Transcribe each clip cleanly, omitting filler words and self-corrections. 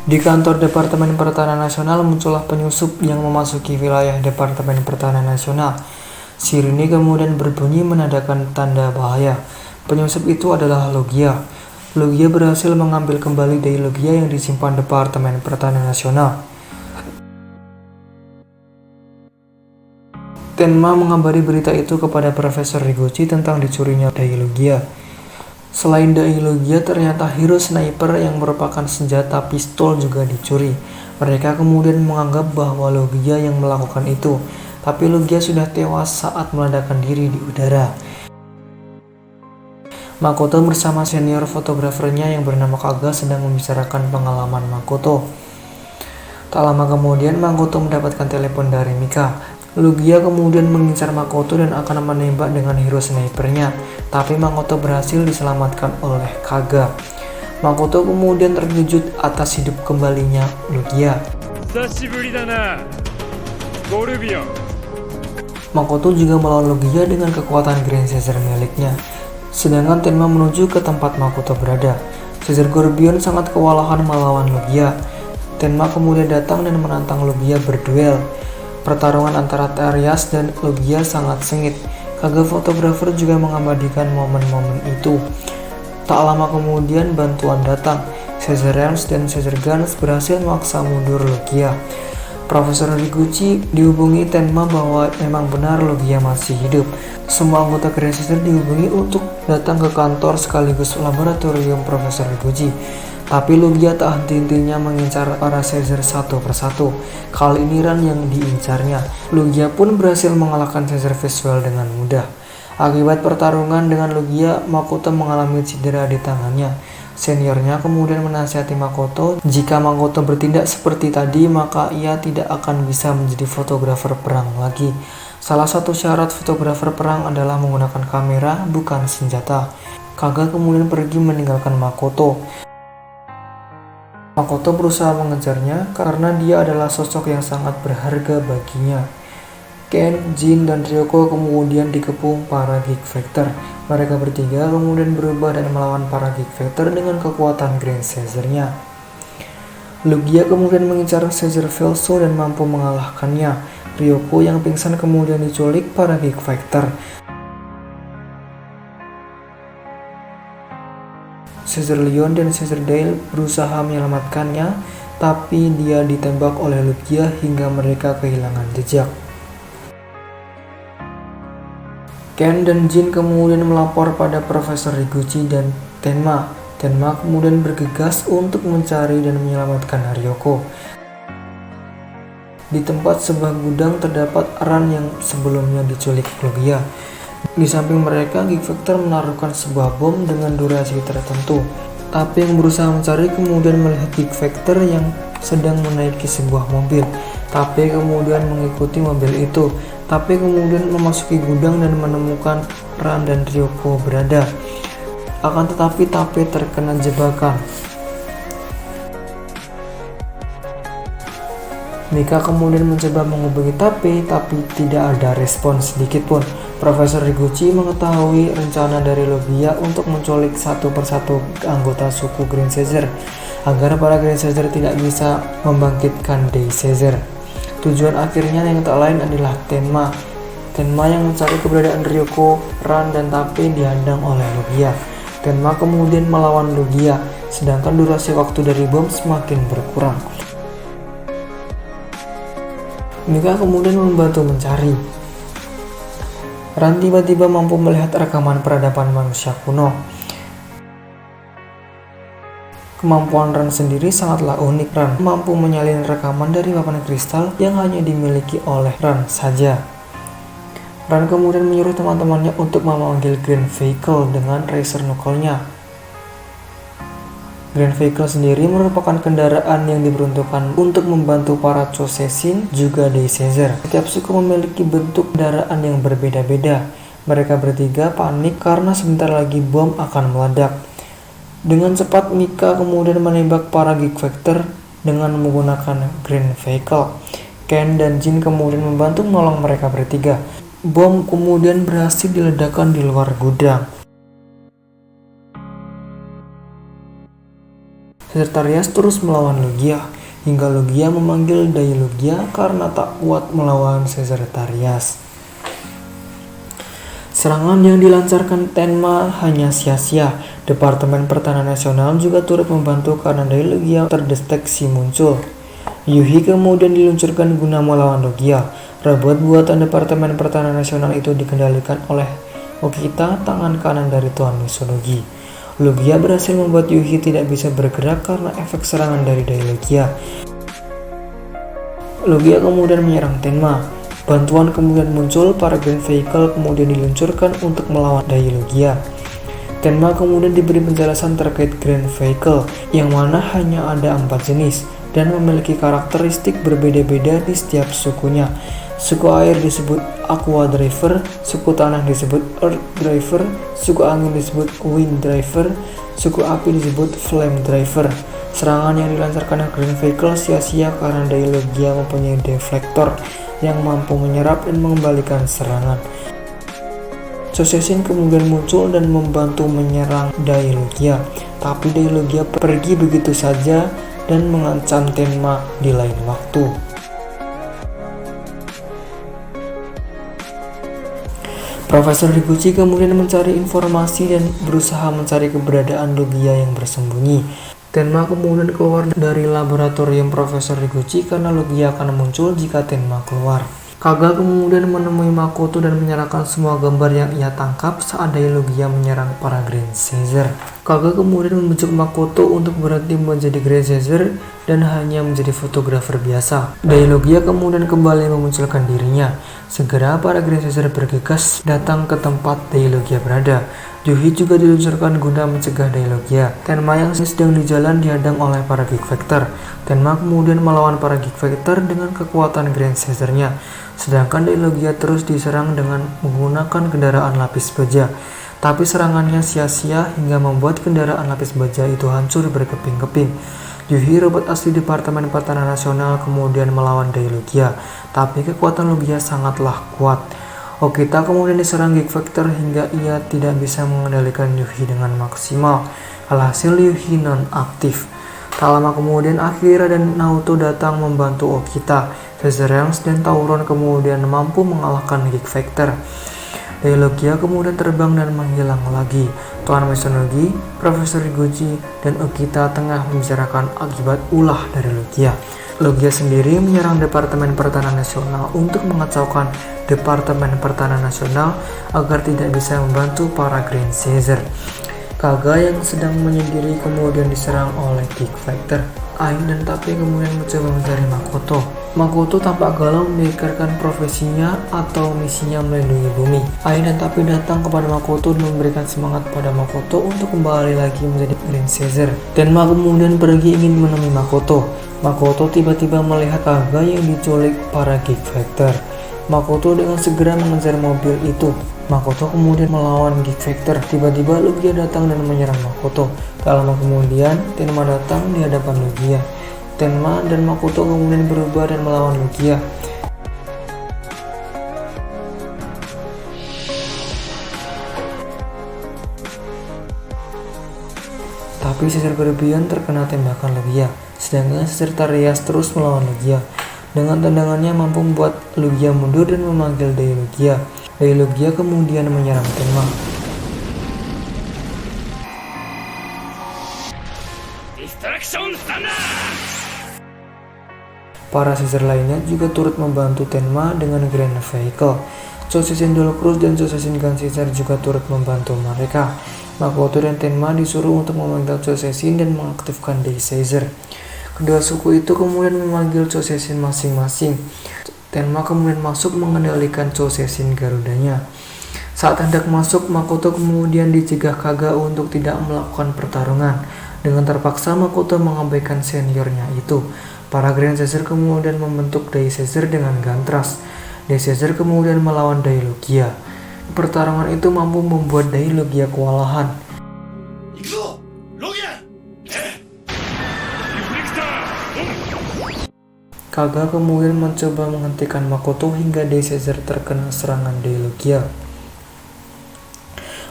Di kantor Departemen Pertahanan Nasional muncullah penyusup yang memasuki wilayah Departemen Pertahanan Nasional. Sirine kemudian berbunyi menandakan tanda bahaya. Penyusup itu adalah Logia. Logia berhasil mengambil kembali Dai Logia yang disimpan Departemen Pertahanan Nasional. Tenma mengabari berita itu kepada Profesor Riguchi tentang dicurinya Dai Logia. Selain Dai Logia, ternyata hero sniper yang merupakan senjata pistol juga dicuri. Mereka kemudian menganggap bahwa Logia yang melakukan itu, tapi Logia sudah tewas saat meledakkan diri di udara. Makoto bersama senior fotografernya yang bernama Kaga sedang membicarakan pengalaman Makoto. Tak lama kemudian, Makoto mendapatkan telepon dari Mika. Logia kemudian mengincar Makoto dan akan menembak dengan hero snipernya, tapi Makoto berhasil diselamatkan oleh Kaga. Makoto kemudian terkejut atas hidup kembalinya Logia. Makoto juga melawan Logia dengan kekuatan Grand Caesar miliknya. Sedangkan Tenma menuju ke tempat Makoto berada. Caesar Gorbion sangat kewalahan melawan Logia. Tenma kemudian datang dan menantang Logia berduel. Pertarungan antara Terias dan Logia sangat sengit. Kaga fotografer juga mengabadikan momen-momen itu. Tak lama kemudian bantuan datang. Caesar Realms dan Caesar Guns berhasil memaksa mundur Logia. Profesor Riguchi dihubungi Tenma bahwa memang benar Logia masih hidup. Semua anggota Grand Caesar dihubungi untuk datang ke kantor sekaligus laboratorium Profesor Riguchi. Tapi Logia tak henti-hentinya mengincar para Caesar satu persatu. Kali ini Ran yang diincarnya. Logia pun berhasil mengalahkan Caesar Visual dengan mudah. Akibat pertarungan dengan Logia, Makoto mengalami cedera di tangannya. Seniornya kemudian menasihati Makoto, jika Makoto bertindak seperti tadi, maka ia tidak akan bisa menjadi fotografer perang lagi. Salah satu syarat fotografer perang adalah menggunakan kamera, bukan senjata. Kaga kemudian pergi meninggalkan Makoto. Makoto berusaha mengejarnya karena dia adalah sosok yang sangat berharga baginya. Ken, Jin, dan Ryoko kemudian dikepung para Geek Factor. Mereka bertiga kemudian berubah dan melawan para Geek Factor dengan kekuatan Grand Caesar-nya. Logia kemudian mengincar Caesar Velso dan mampu mengalahkannya. Ryoko yang pingsan kemudian diculik para Geek Factor. Caesar Leon dan Caesar Dale berusaha menyelamatkannya, tapi dia ditembak oleh Logia hingga mereka kehilangan jejak. Ken dan Jin kemudian melapor pada Profesor Riguchi dan Tenma. Tenma kemudian bergegas untuk mencari dan menyelamatkan Ryoko. Di tempat sebuah gudang terdapat Ran yang sebelumnya diculik Logia. Di samping mereka, Geek Factor menaruhkan sebuah bom dengan durasi tertentu. Tapi yang berusaha mencari kemudian melihat Geek Factor yang sedang menaiki sebuah mobil. Tapi kemudian mengikuti mobil itu. Tapi kemudian memasuki gudang dan menemukan Ran dan Ryoko berada. Akan tetapi Tape terkena jebakan. Mika kemudian mencoba menghubungi Tape, tapi tidak ada respon sedikit pun. Profesor Riguchi mengetahui rencana dari Logia untuk menculik satu persatu anggota suku Grand Caesar agar para Grand Caesar tidak bisa membangkitkan Dai Caesar. Tujuan akhirnya yang tak lain adalah Tenma. Tenma yang mencari keberadaan Ryoko, Ran, dan Tape dihadang oleh Logia. Tenma kemudian melawan Logia, sedangkan durasi waktu dari bom semakin berkurang. Mika kemudian membantu mencari. Ran tiba-tiba mampu melihat rekaman peradaban manusia kuno. Kemampuan Ran sendiri sangatlah unik. Ran mampu menyalin rekaman dari papan kristal yang hanya dimiliki oleh Ran saja. Ran kemudian menyuruh teman-temannya untuk memanggil Grand Vehicle dengan Racer Knuckle-nya. Grand Vehicle sendiri merupakan kendaraan yang diperuntukkan untuk membantu para Choseishin juga Dai Caesar. Setiap suku memiliki bentuk kendaraan yang berbeda-beda. Mereka bertiga panik karena sebentar lagi bom akan meledak. Dengan cepat Mika kemudian menembak para Geek Factor dengan menggunakan Grand Vehicle. Ken dan Jin kemudian membantu menolong mereka bertiga. Bom kemudian berhasil diledakkan di luar gudang. Caesar Tarias terus melawan Logia, hingga Logia memanggil Dai Logia karena tak kuat melawan Caesar Tarias. Serangan yang dilancarkan Tenma hanya sia-sia. Departemen Pertahanan Nasional juga turut membantu karena Dai Logia terdeteksi muncul. Yuhi kemudian diluncurkan guna melawan Logia. Robot buatan Departemen Pertahanan Nasional itu dikendalikan oleh Okita, tangan kanan dari Tuan Mitsunogi. Logia berhasil membuat Yuhi tidak bisa bergerak karena efek serangan dari Dai Logia. Logia kemudian menyerang Tenma. Bantuan kemudian muncul, para Grand Vehicle kemudian diluncurkan untuk melawan Dai Logia. Tenma kemudian diberi penjelasan terkait Grand Vehicle, yang mana hanya ada 4 jenis dan memiliki karakteristik berbeda-beda di setiap sukunya. Suku air disebut Aqua Driver, suku tanah disebut Earth Driver, suku angin disebut Wind Driver, suku api disebut Flame Driver. Serangan yang dilancarkan Grand Vehicle sia-sia karena Dai Logia mempunyai deflektor yang mampu menyerap dan mengembalikan serangan. Chosesin kemudian muncul dan membantu menyerang Dai Logia, tapi Dai Logia pergi begitu saja dan mengancam Tenma di lain waktu. Profesor Higuchi kemudian mencari informasi dan berusaha mencari keberadaan Logia yang bersembunyi. Tenma kemudian keluar dari laboratorium Profesor Higuchi karena Logia akan muncul jika Tenma keluar. Kaga kemudian menemui Makoto dan menyerahkan semua gambar yang ia tangkap saat Dai Logia menyerang para Grand Caesar. Kaga kemudian membujuk Makoto untuk berhenti menjadi Grand Caesar dan hanya menjadi fotografer biasa. Dai Logia kemudian kembali memunculkan dirinya. Segera para Grand Caesar bergegas datang ke tempat Dai Logia berada. Yuhi juga diluncurkan guna mencegah Dai Logia. Tenma yang sedang di jalan dihadang oleh para Geek Factor. Tenma kemudian melawan para Geek Factor dengan kekuatan Grand Caesar-nya. Sedangkan Dai Logia terus diserang dengan menggunakan kendaraan lapis baja. Tapi serangannya sia-sia hingga membuat kendaraan lapis baja itu hancur berkeping-keping. Yuhi, robot asli Departemen Pertahanan Nasional, kemudian melawan Dai Logia. Tapi kekuatan Logia sangatlah kuat. Okita kemudian diserang Geek Factor hingga ia tidak bisa mengendalikan Yuhi dengan maksimal. Alhasil Yuhi non-aktif. Tak lama kemudian Akira dan Naoto datang membantu Okita. Caesarians dan Tauron kemudian mampu mengalahkan Geek Factor. Dai Logia kemudian terbang dan menghilang lagi. Tuan Mitsunogi, Profesor Higuchi, dan Okita tengah membicarakan akibat ulah dari Logia. Logia sendiri menyerang Departemen Pertahanan Nasional untuk mengacaukan Departemen Pertahanan Nasional agar tidak bisa membantu para Grand Caesar. Kaga yang sedang menyendiri kemudian diserang oleh Geek Factor. Ain dan Tape kemudian mencoba mencari Makoto. Makoto tampak galau memikirkan profesinya atau misinya melindungi bumi. Ain dan Tape datang kepada Makoto dan memberikan semangat pada Makoto untuk kembali lagi menjadi Grand Caesar. Tenma kemudian pergi ingin menemui Makoto. Makoto tiba-tiba melihat Kaga yang diculik para Geek Factor. Makoto dengan segera mengejar mobil itu. Makoto kemudian melawan Geek Factor. Tiba-tiba Logia datang dan menyerang Makoto. Tak lama kemudian Tenma datang di hadapan Logia. Tenma dan Makoto kemudian berubah dan melawan Logia. Tapi Caesar Scorpion terkena tembakan Logia. Sedangkan Caesar Tarias terus melawan Logia. Dengan tendangannya mampu membuat Logia mundur dan memanggil Dai Logia. Dai Logia kemudian menyerang Tenma. Para Caesar lainnya juga turut membantu Tenma dengan Grand Vehicle. Chosesin Dolcruz dan Chosesin Gun Caesar juga turut membantu mereka. Makoto dan Tenma disuruh untuk memanggil Chosesin dan mengaktifkan Dai Caesar. Kedua suku itu kemudian memanggil Chosesin masing-masing. Tenma kemudian masuk mengendalikan Chosesin Garudanya. Saat hendak masuk, Makoto kemudian dicegah Kaga untuk tidak melakukan pertarungan. Dengan terpaksa Makoto mengabaikan seniornya itu. Para Grand Caesar kemudian membentuk Dai Caesar dengan Gantras. Dai Caesar kemudian melawan Dai Logia. Pertarungan itu mampu membuat Dai Logia kewalahan. Kaga kemudian mencoba menghentikan Makoto hingga Dai Caesar terkena serangan Dai Logia.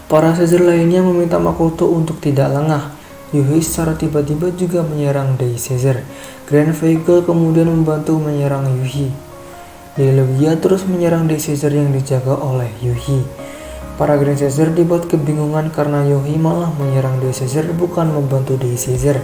Para Caesar lainnya meminta Makoto untuk tidak lengah. Yuhi secara tiba-tiba juga menyerang Dai Caesar. Grand Vehicle kemudian membantu menyerang Yuhi. Dai Logia terus menyerang Dai Caesar yang dijaga oleh Yuhi. Para Grand Caesar dibuat kebingungan karena Yuhi malah menyerang Dai Caesar bukan membantu Dai Caesar.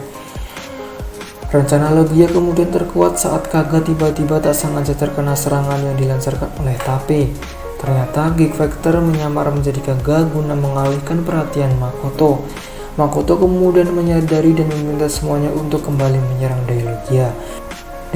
Rencana Logia kemudian terkuat saat Kaga tiba-tiba tak sengaja terkena serangan yang dilancarkan oleh Tape. Ternyata Geek Factor menyamar menjadi Kaga guna mengalihkan perhatian Makoto. Makoto kemudian menyadari dan meminta semuanya untuk kembali menyerang Dai Logia.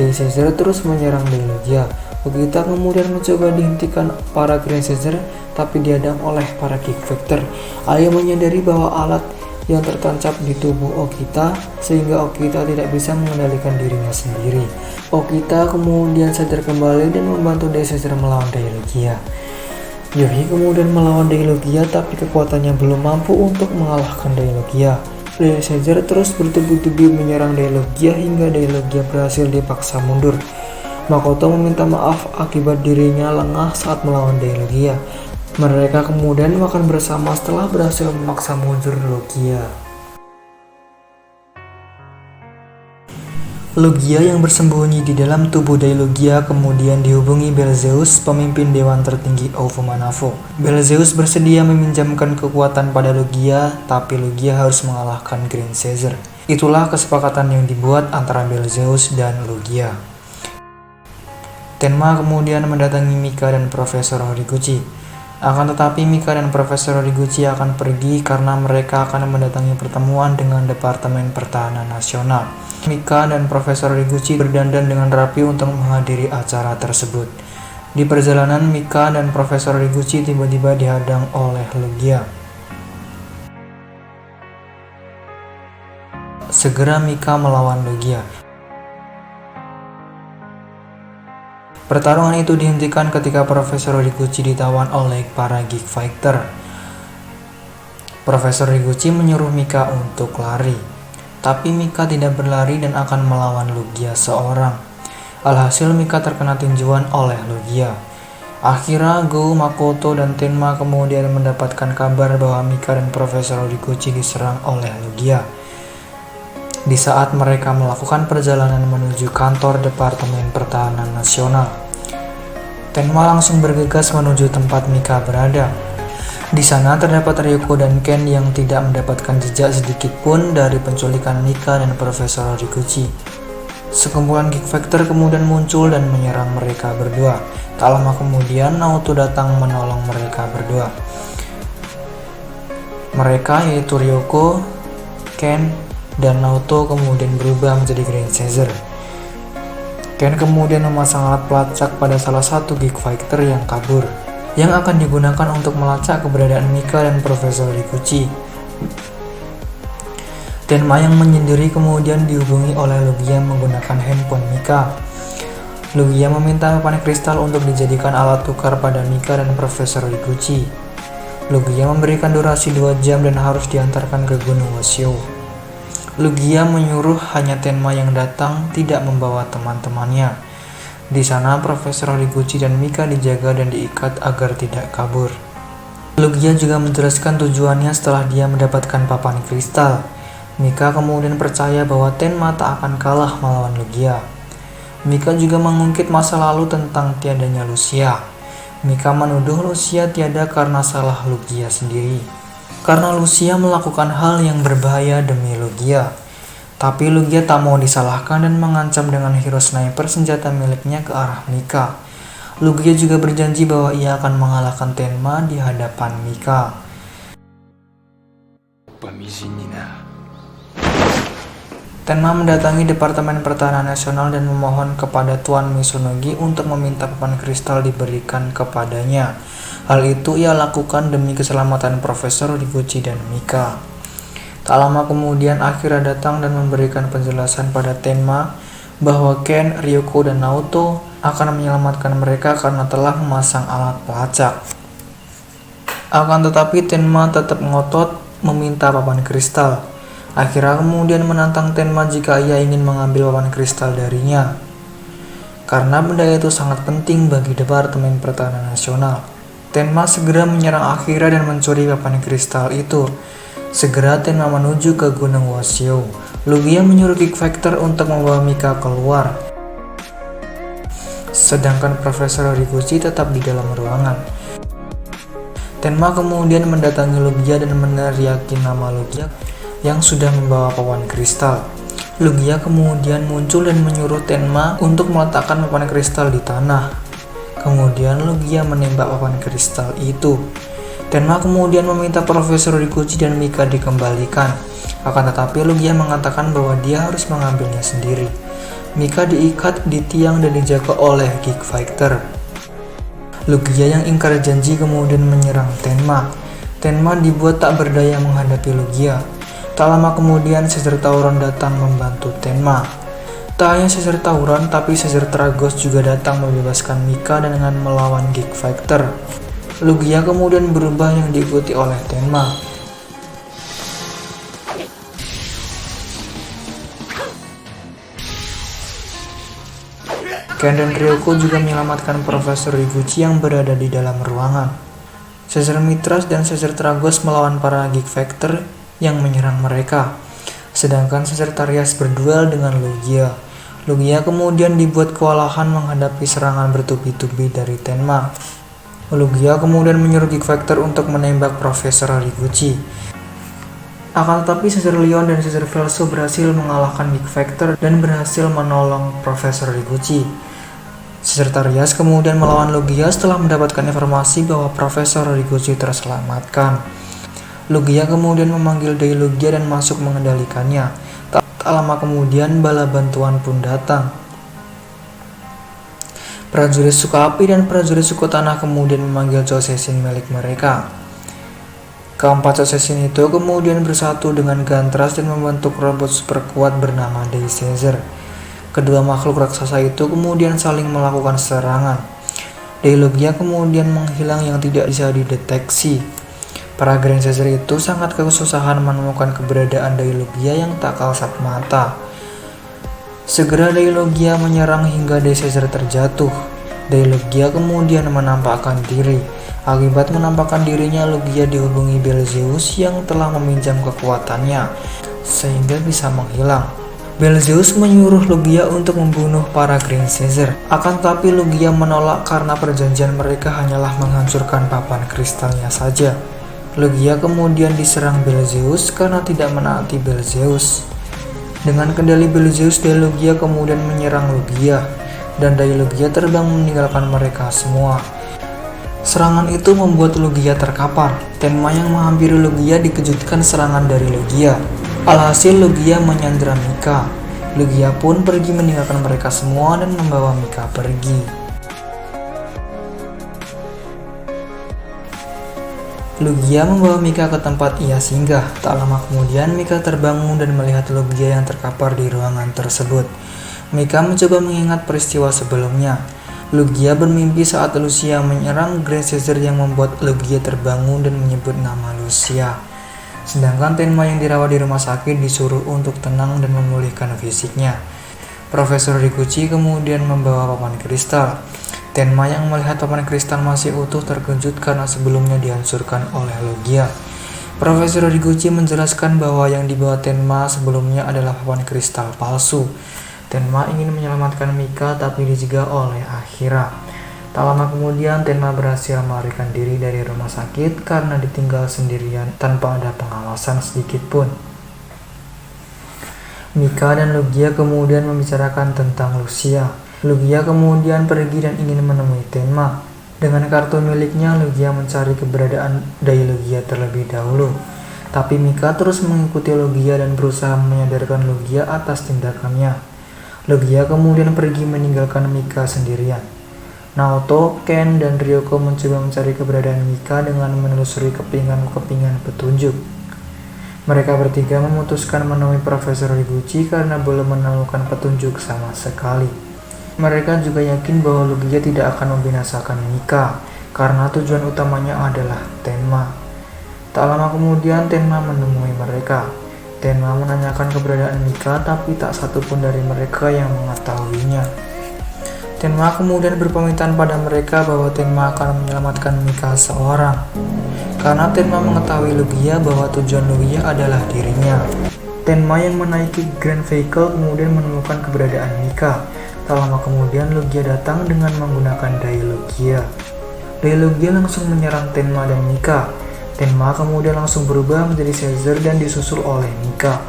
Dai Caesar terus menyerang Dai Logia. Ogita kemudian mencoba dihentikan para Grand Caesar, tapi dihadang oleh para Geek Factor. Aya menyadari bahwa alat yang tertancap di tubuh Ogita sehingga Ogita tidak bisa mengendalikan dirinya sendiri. Ogita kemudian sadar kembali dan membantu Dai Caesar melawan Dai Logia. Yuhi kemudian melawan Dai Logia tapi kekuatannya belum mampu untuk mengalahkan Dai Logia. Dai Caesar terus bertubi-tubi menyerang Dai Logia hingga Dai Logia berhasil dipaksa mundur. Makoto meminta maaf akibat dirinya lengah saat melawan Dai Logia. Mereka kemudian makan bersama setelah berhasil memaksa mundur Logia. Logia yang bersembunyi di dalam tubuh Dai Logia kemudian dihubungi Belzeus, pemimpin dewan tertinggi Ufo-Manafo. Belzeus bersedia meminjamkan kekuatan pada Logia, tapi Logia harus mengalahkan Grand Caesar. Itulah kesepakatan yang dibuat antara Belzeus dan Logia. Tenma kemudian mendatangi Mika dan Profesor Horiguchi. Akan tetapi Mika dan Profesor Horiguchi akan pergi karena mereka akan mendatangi pertemuan dengan Departemen Pertahanan Nasional. Mika dan Profesor Horiguchi berdandan dengan rapi untuk menghadiri acara tersebut. Di perjalanan, Mika dan Profesor Horiguchi tiba-tiba dihadang oleh Logia. Segera Mika melawan Logia. Pertarungan itu dihentikan ketika Profesor Horiguchi ditawan oleh para Geek Fighter. Profesor Horiguchi menyuruh Mika untuk lari, tapi Mika tidak berlari dan akan melawan Logia seorang. Alhasil Mika terkena tinjuan oleh Logia. Akhirnya Go, Makoto, dan Tenma kemudian mendapatkan kabar bahwa Mika dan Profesor Horiguchi diserang oleh Logia. Di saat mereka melakukan perjalanan menuju kantor Departemen Pertahanan Nasional, Tenma langsung bergegas menuju tempat Mika berada. Di sana terdapat Ryuko dan Ken yang tidak mendapatkan jejak sedikit pun dari penculikan Mika dan Profesor Horiguchi. Sekumpulan Geek Factor kemudian muncul dan menyerang mereka berdua. Tak lama kemudian Naoto datang menolong mereka berdua. Mereka yaitu Ryuko, Ken, dan Naoto kemudian berubah menjadi Grand Caesar. Ken kemudian memasang alat pelacak pada salah satu Geek Fighter yang kabur, yang akan digunakan untuk melacak keberadaan Mika dan Profesor Horiguchi. Tenma yang menyendiri kemudian dihubungi oleh Logia menggunakan handphone Mika. Logia meminta papan kristal untuk dijadikan alat tukar pada Mika dan Profesor Horiguchi. Logia memberikan durasi 2 jam dan harus diantarkan ke Gunung Wasio. Logia menyuruh hanya Tenma yang datang, tidak membawa teman-temannya. Di sana Profesor Horiguchi dan Mika dijaga dan diikat agar tidak kabur. Logia juga menjelaskan tujuannya setelah dia mendapatkan papan kristal. Mika kemudian percaya bahwa Tenma tak akan kalah melawan Logia. Mika juga mengungkit masa lalu tentang tiadanya Lucia. Mika menuduh Lucia tiada karena salah Logia sendiri, karena Lucia melakukan hal yang berbahaya demi Logia. Tapi Logia tak mau disalahkan dan mengancam dengan hero sniper senjata miliknya ke arah Mika. Logia juga berjanji bahwa ia akan mengalahkan Tenma di hadapan Mika. Tenma mendatangi Departemen Pertahanan Nasional dan memohon kepada Tuan Misunogi untuk meminta papan kristal diberikan kepadanya. Hal itu ia lakukan demi keselamatan Profesor Horiguchi dan Mika. Tak lama kemudian Akira datang dan memberikan penjelasan pada Tenma bahwa Ken, Ryuko, dan Naoto akan menyelamatkan mereka karena telah memasang alat pelacak. Akan tetapi Tenma tetap ngotot meminta papan kristal. Akira kemudian menantang Tenma jika ia ingin mengambil papan kristal darinya, karena benda itu sangat penting bagi Departemen Pertahanan Nasional. Tenma segera menyerang Akira dan mencuri papan kristal itu. Segera Tenma menuju ke Gunung Woshio. Lugia menyuruh Geek Factor untuk membawa Mika keluar. Sedangkan Profesor Horiguchi tetap di dalam ruangan. Tenma kemudian mendatangi Lugia dan meneriaki nama Lugia yang sudah membawa papan kristal. Lugia kemudian muncul dan menyuruh Tenma untuk meletakkan papan kristal di tanah. Kemudian Lugia menembak papan kristal itu. Tenma kemudian meminta Profesor Horiguchi dan Mika dikembalikan. Akan tetapi Lugia mengatakan bahwa dia harus mengambilnya sendiri. Mika diikat di tiang dan dijaga oleh Geek Factor. Lugia yang ingkar janji kemudian menyerang Tenma. Tenma dibuat tak berdaya menghadapi Lugia. Tak lama kemudian Caesar Tauron datang membantu Tenma. Tak hanya Caesar Tauron, tapi Caesar Tragos juga datang membebaskan Mika dengan melawan Geek Factor. Lugia kemudian berubah yang diikuti oleh Tenma. Ken dan Ryoko juga menyelamatkan Profesor Horiguchi yang berada di dalam ruangan. Caesar Mitras dan Caesar Tragos melawan para Geek Factor yang menyerang mereka. Sedangkan Caesar Tarias berduel dengan Lugia. Lugia kemudian dibuat kewalahan menghadapi serangan bertubi-tubi dari Tenma. Lugia kemudian menyuruh Geek Factor untuk menembak Profesor Horiguchi. Akan tetapi Caesar Leon dan Caesar Velso berhasil mengalahkan Geek Factor dan berhasil menolong Profesor Horiguchi. Caesar Tarias kemudian melawan Lugia setelah mendapatkan informasi bahwa Profesor Horiguchi terselamatkan. Lugia kemudian memanggil Dai Lugia dan masuk mengendalikannya. Tak lama kemudian bala bantuan pun datang. Prajurit suku api dan prajurit suku tanah kemudian memanggil Chouseisin milik mereka. Keempat Chouseisin itu kemudian bersatu dengan Gantras dan membentuk robot super kuat bernama Dai Caesar. Kedua makhluk raksasa itu kemudian saling melakukan serangan. Dai Lugia kemudian menghilang yang tidak bisa dideteksi. Para Grand Caesar itu sangat kesusahan menemukan keberadaan Dai Lugia yang tak kasat mata. Segera Dai Lugia menyerang hingga Dai Caesar terjatuh. Dai Lugia kemudian menampakkan diri. Akibat menampakkan dirinya, Lugia dihubungi Beelzeus yang telah meminjam kekuatannya, sehingga bisa menghilang. Beelzeus menyuruh Lugia untuk membunuh para Grand Caesar. Akan tetapi Lugia menolak karena perjanjian mereka hanyalah menghancurkan papan kristalnya saja. Lugia kemudian diserang Beelzeus karena tidak menaati Beelzeus. Dengan kendali Beelzeus, Dai Lugia kemudian menyerang Lugia, dan Dai Lugia terbang meninggalkan mereka semua. Serangan itu membuat Lugia terkapar. Tenma yang menghampiri Lugia dikejutkan serangan dari Lugia. Alhasil Lugia menyandra Mika. Lugia pun pergi meninggalkan mereka semua dan membawa Mika pergi. Lugia membawa Mika ke tempat ia singgah. Tak lama kemudian Mika terbangun dan melihat Lugia yang terkapar di ruangan tersebut. Mika mencoba mengingat peristiwa sebelumnya. Lugia bermimpi saat Lucia menyerang Grand Caesar yang membuat Lugia terbangun dan menyebut nama Lucia. Sedangkan Tenma yang dirawat di rumah sakit disuruh untuk tenang dan memulihkan fisiknya. Profesor Horiguchi kemudian membawa papan kristal. Tenma yang melihat papan kristal masih utuh terkejut karena sebelumnya dihancurkan oleh Lugia. Profesor Horiguchi menjelaskan bahwa yang dibawa Tenma sebelumnya adalah papan kristal palsu. Tenma ingin menyelamatkan Mika tapi dijaga oleh Akira. Tak lama kemudian Tenma berhasil melarikan diri dari rumah sakit karena ditinggal sendirian tanpa ada pengawasan sedikit pun. Mika dan Lugia kemudian membicarakan tentang Lucia. Lugia kemudian pergi dan ingin menemui Tenma. Dengan kartu miliknya, Lugia mencari keberadaan Dai Lugia terlebih dahulu. Tapi Mika terus mengikuti Lugia dan berusaha menyadarkan Lugia atas tindakannya. Lugia kemudian pergi meninggalkan Mika sendirian. Naoto, Ken, dan Ryoko mencoba mencari keberadaan Mika dengan menelusuri kepingan-kepingan petunjuk. Mereka bertiga memutuskan menemui Profesor Horiguchi karena belum menemukan petunjuk sama sekali. Mereka juga yakin bahwa Lugia tidak akan membinasakan Mika karena tujuan utamanya adalah Tenma. Tak lama kemudian Tenma menemui mereka. Tenma menanyakan keberadaan Mika tapi tak satu pun dari mereka yang mengetahuinya. Tenma kemudian berpamitan pada mereka bahwa Tenma akan menyelamatkan Mika seorang. karena Tenma mengetahui Lugia bahwa tujuan Lugia adalah dirinya. Tenma yang menaiki Grand Vehicle kemudian menemukan keberadaan Mika. Tak lama kemudian Lugia datang dengan menggunakan Dai Lugia. Dai Lugia langsung menyerang Tenma dan Mika. Tenma kemudian langsung berubah menjadi Caesar dan disusul oleh Mika.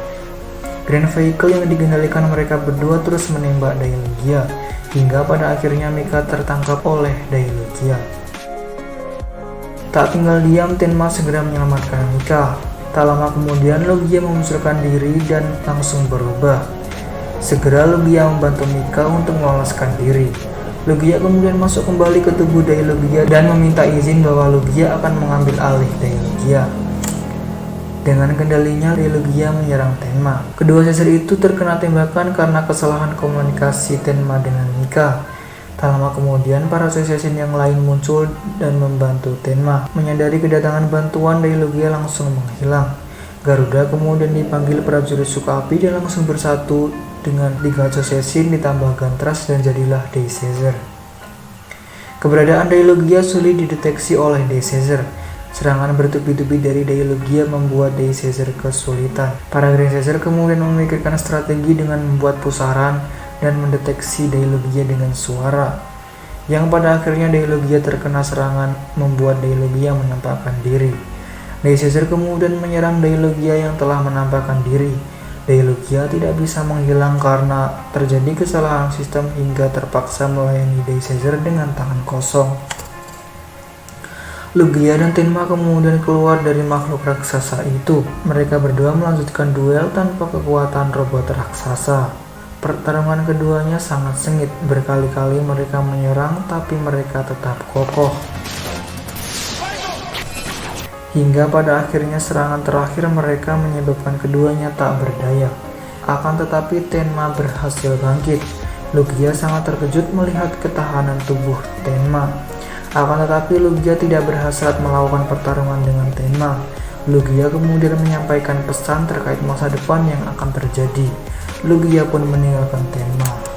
Grand Vehicle yang digendalikan mereka berdua terus menembak Dai Lugia, hingga pada akhirnya Mika tertangkap oleh Dai Lugia. Tak tinggal diam, Tenma segera menyelamatkan Mika. Tak lama kemudian Lugia memunculkan diri dan langsung berubah. Segera Lugia membantu Mika untuk meloloskan diri. Lugia kemudian masuk kembali ke tubuh Dai Lugia dan meminta izin bahwa Lugia akan mengambil alih Dai Lugia. Dengan kendalinya, Dai Lugia menyerang Tenma. Kedua Caesar itu terkena tembakan karena kesalahan komunikasi Tenma dengan Mika. Tak lama kemudian, para Saiyajin yang lain muncul dan membantu Tenma. Menyadari kedatangan bantuan, Dai Lugia langsung menghilang. Garuda kemudian dipanggil prajurit suka api dan langsung bersatu dengan 3 Saiyajin ditambah Gantras dan jadilah Dai Caesar. Keberadaan Dai Lugia sulit dideteksi oleh Dai Caesar. Serangan bertubi-tubi dari Dai Lugia membuat Dai Caesar kesulitan. Para Grand Caesar kemudian memikirkan strategi dengan membuat pusaran dan mendeteksi Dai Lugia dengan suara, yang pada akhirnya Dai Lugia terkena serangan membuat Dai Lugia menampakkan diri. Dai Caesar kemudian menyerang Dai Lugia yang telah menampakkan diri. Dai Lugia tidak bisa menghilang karena terjadi kesalahan sistem hingga terpaksa melayani Dai Caesar dengan tangan kosong. Lugia dan Tenma kemudian keluar dari makhluk raksasa itu. Mereka berdua melanjutkan duel tanpa kekuatan robot raksasa. Pertarungan keduanya sangat sengit, berkali-kali mereka menyerang tapi mereka tetap kokoh. Hingga pada akhirnya serangan terakhir mereka menyebabkan keduanya tak berdaya. Akan tetapi Tenma berhasil bangkit. Lugia sangat terkejut melihat ketahanan tubuh Tenma. Akan tetapi Lugia tidak berhasrat melakukan pertarungan dengan Tenma. Lugia kemudian menyampaikan pesan terkait masa depan yang akan terjadi. Lugia pun meninggalkan Tenma.